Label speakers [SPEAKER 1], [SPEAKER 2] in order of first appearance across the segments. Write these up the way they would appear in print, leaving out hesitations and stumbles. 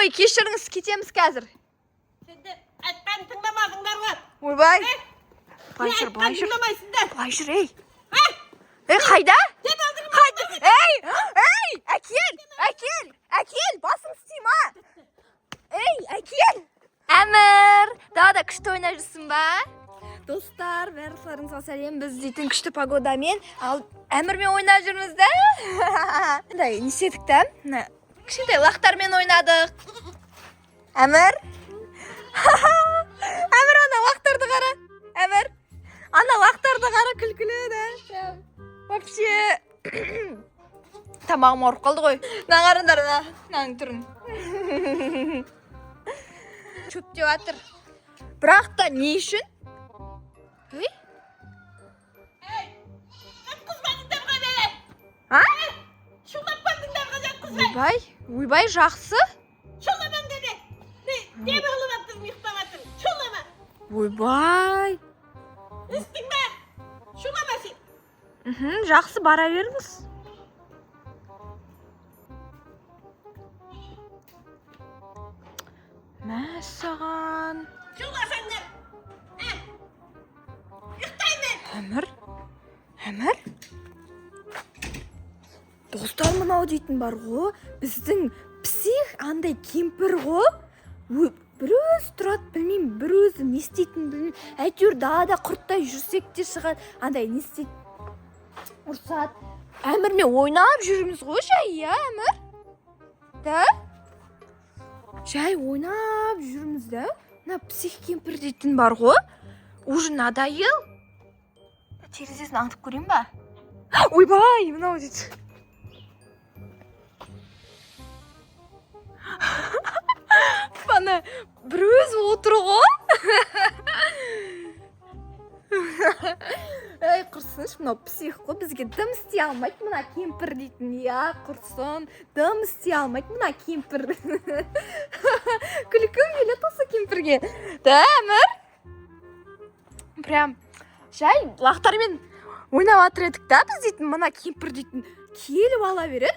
[SPEAKER 1] Ой, кешіріңіз, кетеміз қазір.
[SPEAKER 2] Сендер айтқан тыңдамадыңдар ғой.
[SPEAKER 1] Ойбай. Былай жүр. Былай жүр, ей. Қайда? Ей, әкел, басың істейм, а? Ей, әкел. Әмір, да күшті ойнап жүрсің ба? Достар, барлықтарыңызға сәлем. Біз дейтін күшті погодамен, ал Әмірмен ойнап жүрміз да? Не істедік та? Кішкентай лақтармен ойнадық. Әмір? Әмір, ана лақтарды қара. Әмір, ана лақтарды қара, күлкілі да. Вообще тамағым ауырып қалды ғой. Нағарындар, наның түрін. Шөп деп атыр. Бірақ та не үшін? Ой?
[SPEAKER 2] Жатқызбадыңдар ғой мені.
[SPEAKER 1] А?
[SPEAKER 2] Шулаппадыңдар ғой жатқызбай.
[SPEAKER 1] Ойбай, жақсы.
[SPEAKER 2] Шуламан деді. Не болып аттың, ұйықтап аттың. Шулама.
[SPEAKER 1] Ойбай.
[SPEAKER 2] Істің бе? Шулама сен.
[SPEAKER 1] Жақсы, бара беріңіз. Мәссаған.
[SPEAKER 2] Шуласаңдар. Ұйықтаймын.
[SPEAKER 1] Әмір? Достар, мынау дейтін бар ғой, біздің псих андай кемпір ғой. Бір өзі тұрады, білмеймін, бір өзі не істейтін білмеймін. Әйтеуір далада құрттай жүрсек те шығады, андай не істейді, ұрсады. Әмірмен ойнап жүрміз ғой жай, я, Әмір? Да? Жай ойнап жүрміз да? Мына псих кемпір дейтін бар ғой. Уже надоел. Терезесін аңтып көрейін ба? Ойбай, мынау дейді. Бана бір өзі отыр ғой. Ей, құрсыныш, мынау псих қой, бізге дым істей алмайды мына кемпір дейтін. Я, құрсын, дым істей алмайды мына кемпір. Күлкім келеді осы кемпірге. Да, Әмір? Прям жай лақтармен ойнап атыр едік та, біз дейтін мына кемпір дейтін келіп ала береді.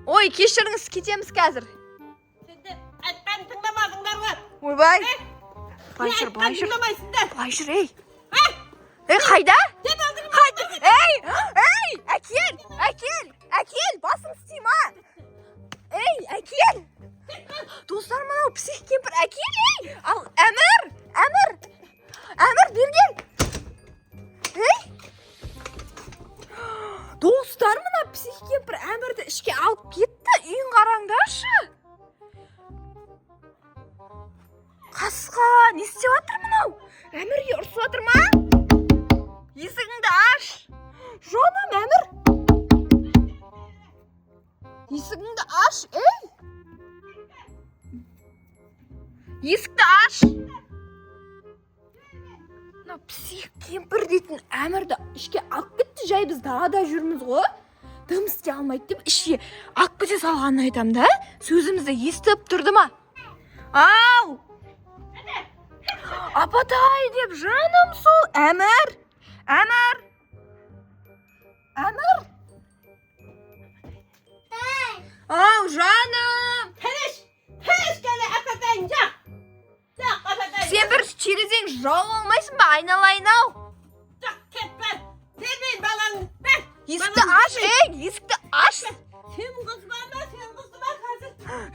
[SPEAKER 1] Ой, кешіріңіз, кетеміз қазір.
[SPEAKER 2] Сендер айтқан тыңдамадыңдар ғой.
[SPEAKER 1] Ойбай. Былай жүр, ей. Ей, қайда? Ей, әкел, басың істейм, а? Ей, әкел. Достар, мынау псих кемпір, әкел, ей. Ал, Әмір, берген. Ей. Достар, мына псих кемпір Әмірді ішке алып кетті, үйін қараңдаршы. Қасқа, не істеп жатыр мынау? Әмірге ұрсып жатыр ма? Есігіңді аш. Жаным, Әмір. Есігіңді аш, ей. Есікті аш. Мына псих кемпір дейтін Әмірді ішке алып кетті, жай біз далада жүрміз ғой. Дым істей алмайды деп ішке алып кете салғанын айтам да. Сөзімізді естіп тұрды ма? Ау! Апатай деп жаным сол. Әмір. Ау, жаным.
[SPEAKER 2] Тыныш кәне апатайын, жақ.
[SPEAKER 1] Сен бір терезең жауып алмайсың ба? Айналайын ау.
[SPEAKER 2] Жақ, кетпе. Термейін балаңды. Бәк.
[SPEAKER 1] Есікті аш, ей, есікті аш.
[SPEAKER 2] Сен қызбама қазір.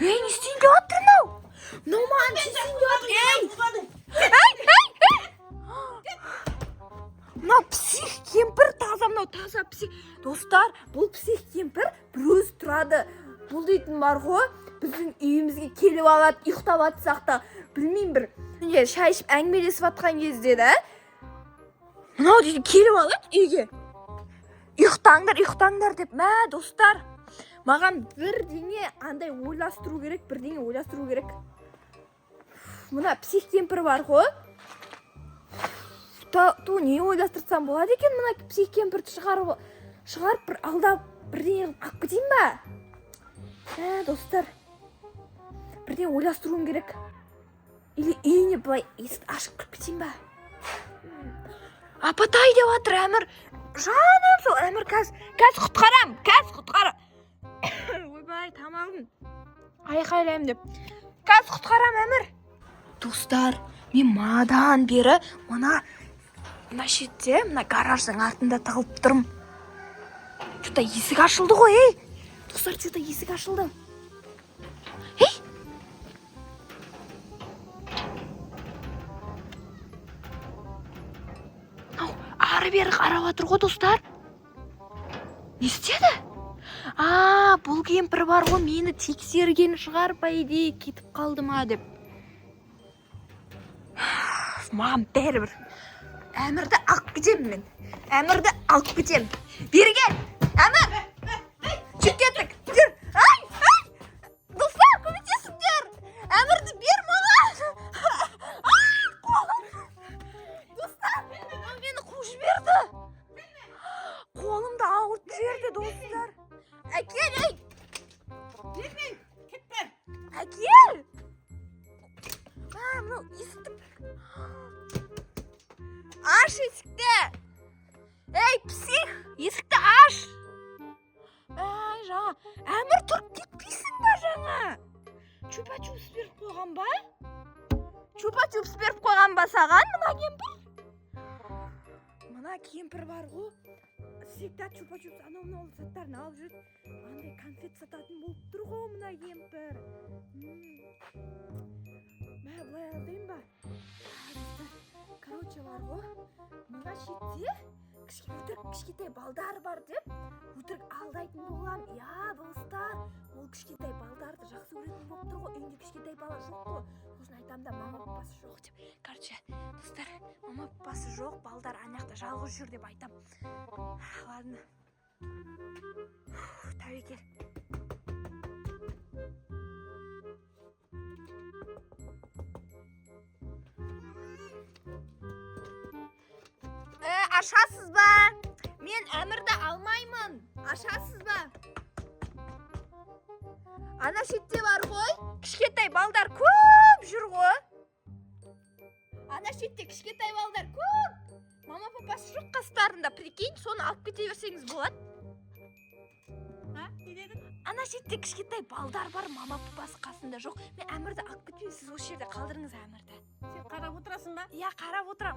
[SPEAKER 1] Ей, не істейін деп жатыр мынау? Мынау маған не істейін деп жатыр? Ей. Мынау псих кемпір, таза псих. Достар, бұл псих кемпір бір өзі тұрады. Бұл дейтін бар ғой, біздің үйімізге келіп алады, ұйықтап атсақ та, білмеймін бір шай ішіп әңгімелесіп атқан кезде да. Мынау дейтін келіп алады үйге. Ұйықтаңдар деп. Мә, достар, маған бірдеңе андай ойластыру керек. Мына псих кемпір бар ғой. Не ойластырсам болады екен мына псих кемпірді шығарып бір алдап бірдеңе алып кетейін ба? Достар, бірдеңе ойластыруым керек. Или үйіне былай есікті ашып кіріп кетейін ба? Апатай деп жатыр Әмір. Жаным сол, Әмір қазір құтқарам. Ойбай, тамағым айқайлаймын деп. Қазір құтқарам Әмір. Достар, мен мадан бері мына шетте, мына гараждың артында тығылып тұрмын. Что-то есік ашылды ғой, ей. Достар, что-то есік ашылды. Ей! Ары бері қарап отыр ғой, достар. Не істеді? Бұл кемпір бар ғой, мені тексерген шығар, по идее, кетіп қалды ма деп. Маған бәрібір. Әмірді алып кетемін мен. Әмірді алып кетемін. Бері кел. Әмір! Жүр кеттік. Жүр. Ай! Достар, көмектесіңдер. Әмірді бер маған. Достар, мені қуып жіберді. Қолымды ауыртып жіберді, достар. Әкел, ей!
[SPEAKER 2] Бермеймін, кетпе.
[SPEAKER 1] Әкел! Мынау есікті. Аш есікті. Ей, псих, есікті аш. Жаңа, Әмір тұрып кетпейсің ба жаңа? Чупа-чупс беріп қойған ба? Чупа-чупс беріп қойған ба саған мына кемпір? Мына кемпір бар ғой. Всегда чупа-чупс анау заттарын алып жүріп, андай конфет сататын болып тұр ғой мына кемпір. Былай алдайын ба? Короче бар ғой, мына шетте кішкентай балдар бар деп, өтірік алдайтын болған. Я, достар, ол кішкентай балдарды жақсы көретін болып тұр ғой. Үйінде кішкентай бала жоқ қой. Сосын айтам да, мама папасы жоқ деп. Короче, достар, мама папасы жоқ, балдар анақта жалғыз жүр деп айтам. Ладно. Тәуекел. Ашасыз ба? Мен Әмірді алмаймын. Ашасыз ба? Ана шетте бар ғой, кішкентай балдар көп жүр ғой. Ана шетте кішкентай балдар көп. Мама папасы жоқ қастарында, прикинь, соны алып кете берсеңіз болады.
[SPEAKER 2] Не дедің?
[SPEAKER 1] Ана шетте кішкентай балдар бар, мама папасы қасында жоқ. Мен Әмірді алып кетпеймін, сіз осы жерде қалдырыңыз Әмірді.
[SPEAKER 2] Сен қарап отырасың ба?
[SPEAKER 1] Иә, қарап отырам.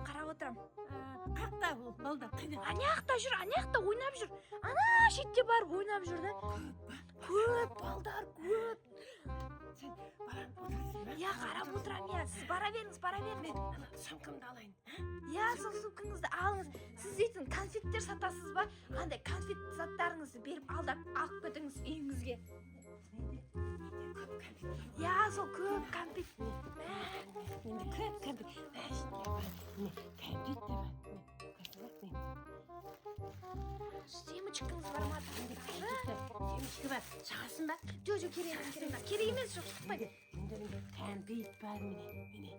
[SPEAKER 2] Қақта ол балдар, қайда?
[SPEAKER 1] Анаяқта жүр, анаяқта ойнап жүр. Ана шетте барып ойнап жүр да. Көп балдар, көп.
[SPEAKER 2] Сен барап отырасың ба?
[SPEAKER 1] Иә, қарап отырам, иә. Сіз бара беріңіз.
[SPEAKER 2] Сумкамды алайын.
[SPEAKER 1] Иә, сол сумкаңызды алыңыз. Сіз дейтін конфеттер сатасыз ба? Қандай конфет заттарыңызды беріп алып кетіңіз үйіңізге. Иә, сол көп конфет.
[SPEAKER 2] Енді көп конфет. Конфет бар.
[SPEAKER 1] Семечкаңыз бар ма?
[SPEAKER 2] Семечка бар. Шағасың ба?
[SPEAKER 1] Жоқ, керек емес, жоқ, шықпайды.
[SPEAKER 2] Конфет бар, міне.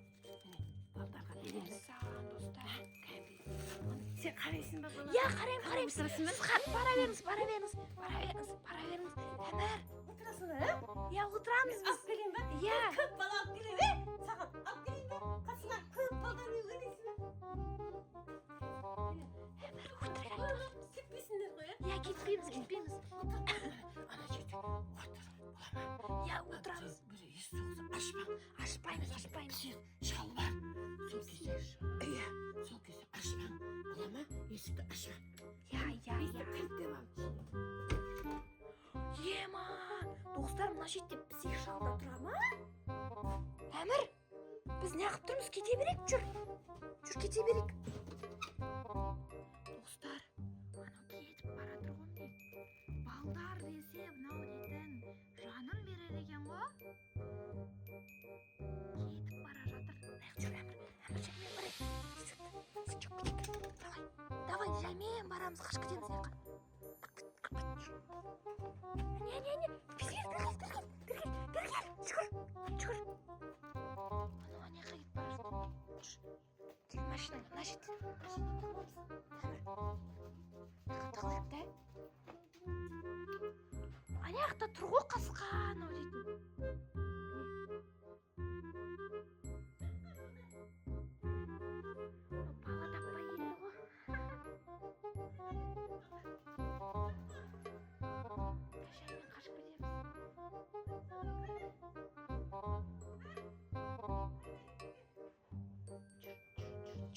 [SPEAKER 2] Балдарға береміз.
[SPEAKER 1] Саған, достар.
[SPEAKER 2] Сен қарайсың ба?
[SPEAKER 1] Иә, қараймын. Сіз бара беріңіз. Әмір.
[SPEAKER 2] Отырасың ба?
[SPEAKER 1] Иә, отырамыз біз.
[SPEAKER 2] Алып келейін ба?
[SPEAKER 1] Иә.
[SPEAKER 2] Көп бала алып келейін бе? Саған алып келейін бе? Қасыңа көп балдар үйренесің ба?
[SPEAKER 1] Әмір, өтірік айтып.
[SPEAKER 2] Кетпейсіңдер ғой,
[SPEAKER 1] Иә, кетпейміз.
[SPEAKER 2] Ана жерде отыр.
[SPEAKER 1] Иә, отырамыз.
[SPEAKER 2] Бір ес соғса
[SPEAKER 1] Ашпаймыз.
[SPEAKER 2] шал бар. Сол кезде ашпаң. Балама есікті ашпа.
[SPEAKER 1] Иә. Ема, достар, мына шетте псих шалда тұра ма? Әмір, біз не қылып тұрмыз? Кете берейік, жүр, кете берейік. Достар, анау кетіп баратыр ғой міне. Балдар десе, мынау дейтін жанын берер екен ғой. Кетіп бара жатыр. Жүр, Әмір, жаймен барайық. Давай, жаймен барамыз, қаш кетеміз. Не, жүгір. Анау анаяққа кетіп бара жатыр. Жүр, машинаға, мына жерде. Тығылайық да. Анаяқта тұр ғой қасқа, анау дейтін. Бала таппай келді ғой. Жаймен қашып кетеміз.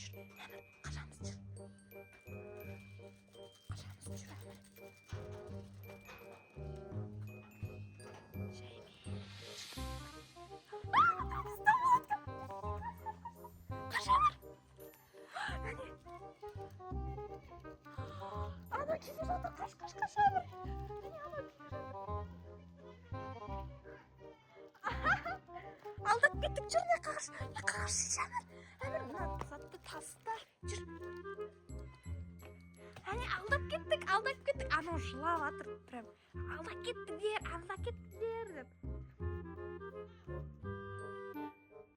[SPEAKER 1] жүр әмір қашамыз жүр әмір ана келе жатыр қаш әмір алдап кеттік жүр не қағаш әмір мына затты таста жүр алдап кеттік анау жылап жатыр прям алдап кеттіңдер деп